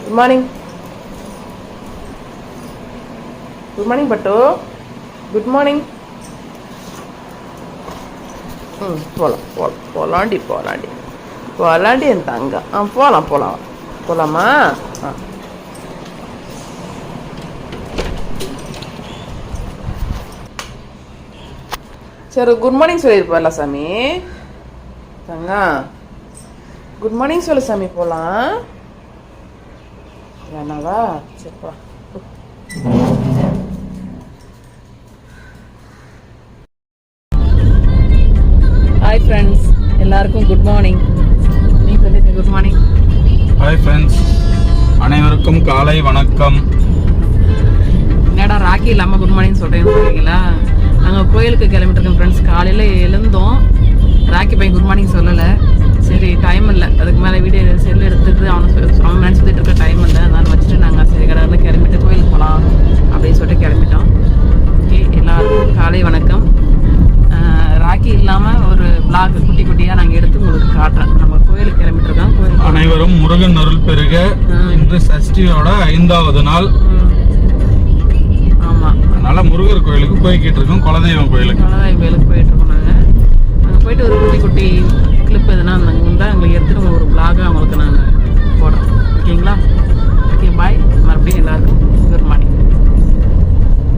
Good morning. Good morning பட்டு. Good morning. போகலாண்டி என் தங்க. போகலாமா? சரி, குட் மார்னிங் சொல்லியிருப்பார்ல சாமி தங்கா. குட் மார்னிங் சொல்லு சாமி. போகலாம் வேணாவா? சரிப்பா. ஹாய் ஃப்ரெண்ட்ஸ், எல்லாருக்கும் குட் மார்னிங். நீ சொல்லிட்டு குட் மார்னிங். ஹாய் ஃப்ரெண்ட்ஸ், அனைவருக்கும் காலை வணக்கம். என்னடா ராக்கி இல்லாமல் குட் மார்னிங் சொல்கிறேன்னு சொல்கிறீங்களா? நாங்கள் கோயிலுக்கு கிளம்பிட்டுருக்கோம் ஃப்ரெண்ட்ஸ். காலையில் எழுந்தோம், ராக்கி பையன் குட் மார்னிங் சொல்லலை. சரி, டைம் இல்லை, அதுக்கு மேலே வீடியோ செல் எடுத்துட்டு அவன் மேலே சுற்றிட்டு இருக்க டைம் இல்லை. அதனால் வச்சுட்டு நாங்கள் சரி கடவுள் கிளம்பிட்டு கோயிலுக்கு போகலாம் அப்படின்னு சொல்லிட்டு கிளம்பிட்டோம். ஓகே, எல்லாருக்கும் காலை வணக்கம். ராக்கி இல்லாமல் ஒரு vlog குட்டி குட்டியாக நாங்கள் எடுத்து உங்களுக்கு காட்டுறேன். நம்ம கோயிலுக்கு கிளம்பிட்டுருக்கோம். கோயிலுக்கு அனைவரும் முருகன் அருள் பெருக. இன்று சஷ்டியோட 5வது நாள். ஆமாம், அதனால முருகர் கோயிலுக்கு போய்கிட்டு இருக்கோம். குலதெய்வம் கோயிலுக்கு போயிட்டு இருக்கோம். நாங்கள் போயிட்டு ஒரு குட்டி குட்டி கிளிப் எதுனா அந்த